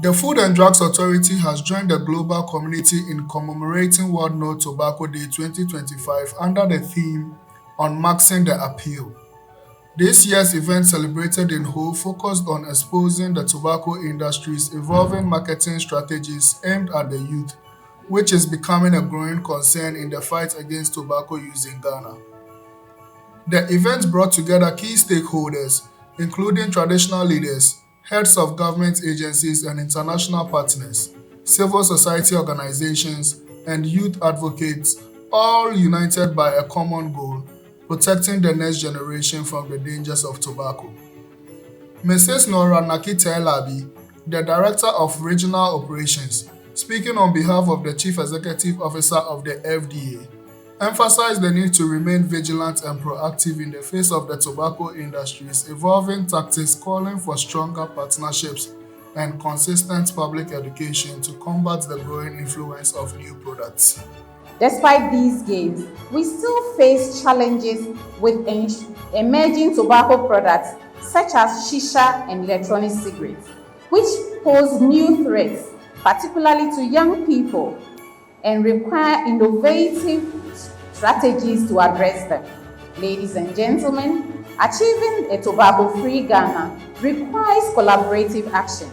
The Food and Drugs Authority has joined the global community in commemorating World No Tobacco Day 2025 under the theme Unmasking the Appeal. This year's event, celebrated in Ho, focused on exposing the tobacco industry's evolving marketing strategies aimed at the youth, which is becoming a growing concern in the fight against tobacco use in Ghana. The event brought together key stakeholders, including traditional leaders, heads of government agencies and international partners, civil society organizations, and youth advocates, all united by a common goal: protecting the next generation from the dangers of tobacco. Mrs. Nora Nakita-Elabi, the Director of Regional Operations, speaking on behalf of the Chief Executive Officer of the FDA, emphasized the need to remain vigilant and proactive in the face of the tobacco industry's evolving tactics, calling for stronger partnerships and consistent public education to combat the growing influence of new products. Despite these gains, we still face challenges with emerging tobacco products such as shisha and electronic cigarettes, which pose new threats, particularly to young people, and require innovative strategies to address them. Ladies and gentlemen, achieving a tobacco-free Ghana requires collaborative action.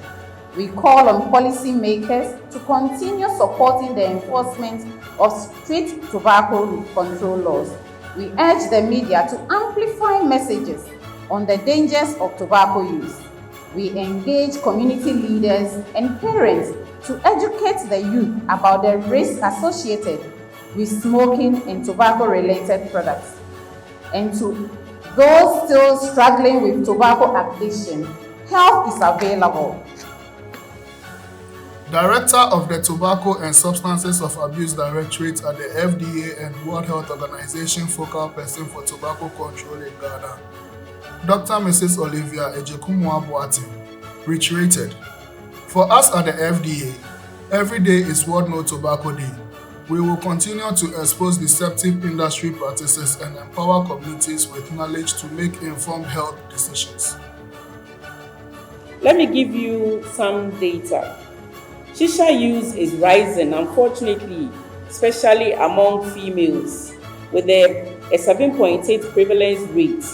We call on policymakers to continue supporting the enforcement of strict tobacco control laws. We urge the media to amplify messages on the dangers of tobacco use. We engage community leaders and parents to educate the youth about the risks associated with smoking and tobacco-related products. And to those still struggling with tobacco addiction, help is available. Director of the Tobacco and Substances of Abuse Directorate at the FDA and World Health Organization focal person for tobacco control in Ghana, Dr. Mrs. Olivia Ejekumwa-Boateng, reiterated, "For us at the FDA, every day is World No Tobacco Day. We will continue to expose deceptive industry practices and empower communities with knowledge to make informed health decisions." Let me give you some data. Shisha use is rising, unfortunately, especially among females, with a 7.8 prevalence rate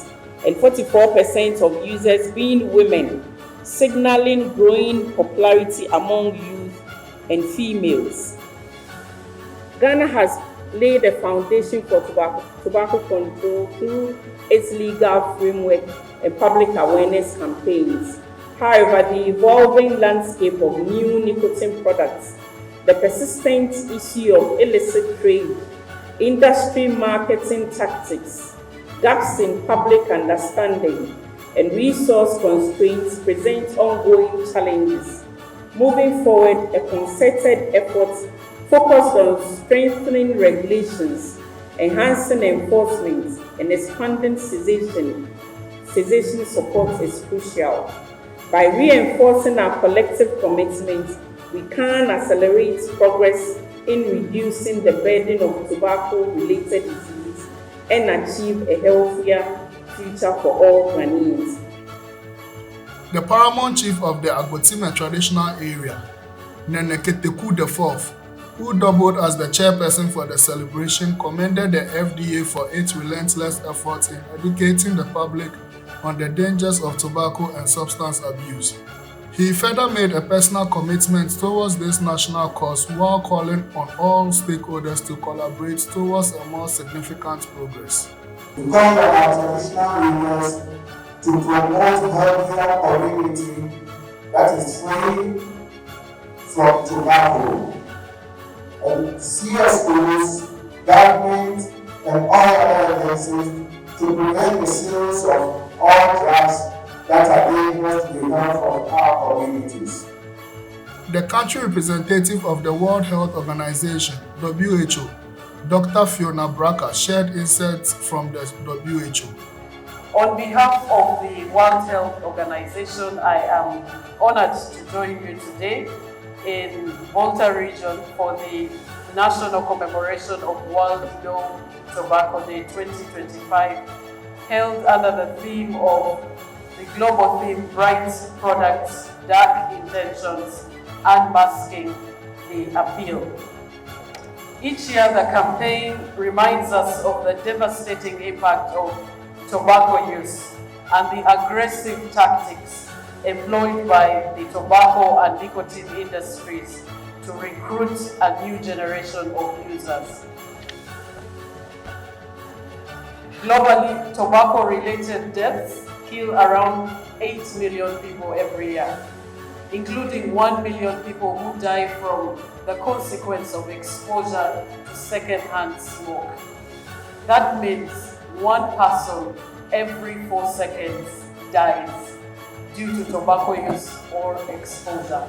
and 44% of users being women, signaling growing popularity among youth and females. Ghana has laid a foundation for tobacco control through its legal framework and public awareness campaigns. However, the evolving landscape of new nicotine products, the persistent issue of illicit trade, industry marketing tactics, gaps in public understanding, and resource constraints present ongoing challenges. Moving forward, a concerted effort focused on strengthening regulations, enhancing enforcement, and expanding cessation support is crucial. By reinforcing our collective commitment, we can accelerate progress in reducing the burden of tobacco-related disease and achieve a healthier future for all Ghanaians. The paramount chief of the Agotime traditional area, Nene Keteku IV, who doubled as the chairperson for the celebration, commended the FDA for its relentless efforts in educating the public on the dangers of tobacco and substance abuse. He further made a personal commitment towards this national cause while calling on all stakeholders to collaborate towards a more significant progress. We call on our traditional leaders to promote healthier community that is free from tobacco, and CSOs, government, and all other agencies to prevent the sales of all drugs that are dangerous to the health of our communities. The country representative of the World Health Organization, WHO, Dr. Fiona Bracker, shared insights from the WHO. On behalf of the World Health Organization, I am honored to join you today in Volta Region for the National Commemoration of World No Tobacco Day 2025, held under the theme of the global theme Bright Products dark intentions and masking the appeal. Each year, the campaign reminds us of the devastating impact of tobacco use and the aggressive tactics employed by the tobacco and nicotine industries to recruit a new generation of users. Globally, tobacco-related deaths kill around 8 million people every year, including 1 million people who die from the consequence of exposure to second-hand smoke. That means one person every 4 seconds dies due to tobacco use or exposure.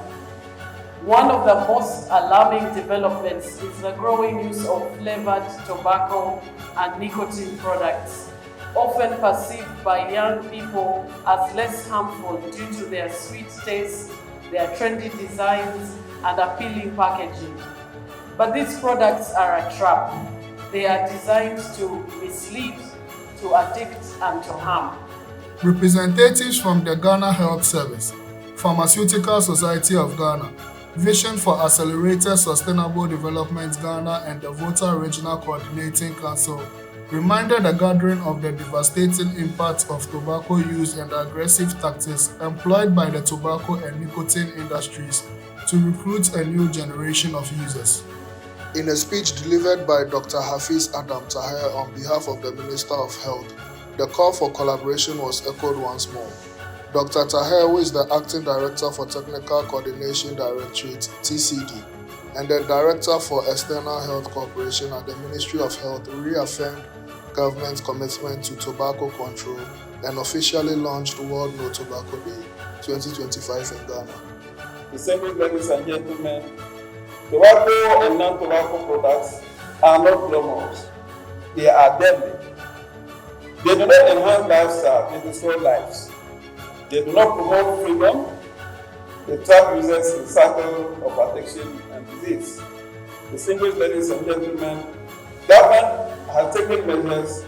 One of the most alarming developments is the growing use of flavored tobacco and nicotine products, often perceived by young people as less harmful due to their sweet taste, their trendy designs, and appealing packaging. But these products are a trap. They are designed to mislead, to addict, and to harm. Representatives from the Ghana Health Service, Pharmaceutical Society of Ghana, Vision for Accelerated Sustainable Development Ghana, and the Volta Regional Coordinating Council reminded the gathering of the devastating impact of tobacco use and the aggressive tactics employed by the tobacco and nicotine industries to recruit a new generation of users. In a speech delivered by Dr. Hafiz Adam Taher on behalf of the Minister of Health, the call for collaboration was echoed once more. Dr. Taher, who is the Acting Director for Technical Coordination Directorate (TCD) and the Director for External Health Cooperation at the Ministry of Health, reaffirmed government's commitment to tobacco control and officially launched World No Tobacco Day 2025 in Ghana. Distinguished ladies and gentlemen, tobacco and non-tobacco products are not glamorous. They are deadly. They do not enhance lifestyle, they destroy lives. They do not promote freedom. They trap users in cycle of addiction and disease. Distinguished ladies and gentlemen, government has taken measures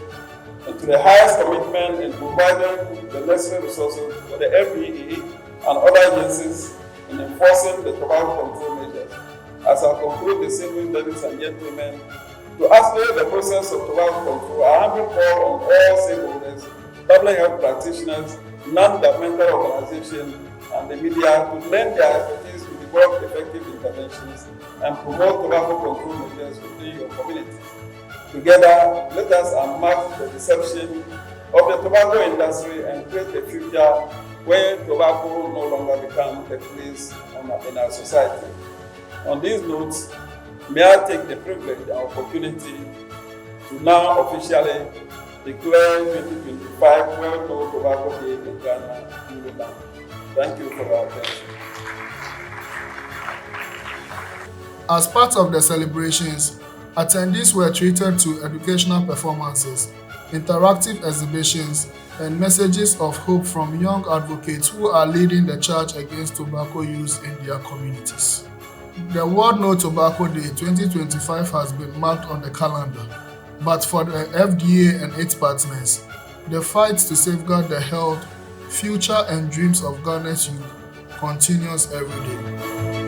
to the highest commitment in providing the necessary resources for the FDA and other agencies in enforcing the tobacco control measures. As I conclude, distinguished ladies and gentlemen, to accelerate the process of tobacco control, I humbly call on all stakeholders, public health practitioners, non-governmental organizations, and the media to lend their expertise to develop effective interventions and promote tobacco control measures within your communities. Together, let us unmask the deception of the tobacco industry and create a future where tobacco no longer becomes a place in our society. On these notes, may I take the privilege and opportunity to now officially declare 2025 World No Tobacco Day in Ghana, New Land. Thank you for your attention. As part of the celebrations, attendees were treated to educational performances, interactive exhibitions, and messages of hope from young advocates who are leading the charge against tobacco use in their communities. The World No Tobacco Day 2025 has been marked on the calendar, but for the FDA and its partners, the fight to safeguard the health, future, and dreams of Ghana's youth continues every day.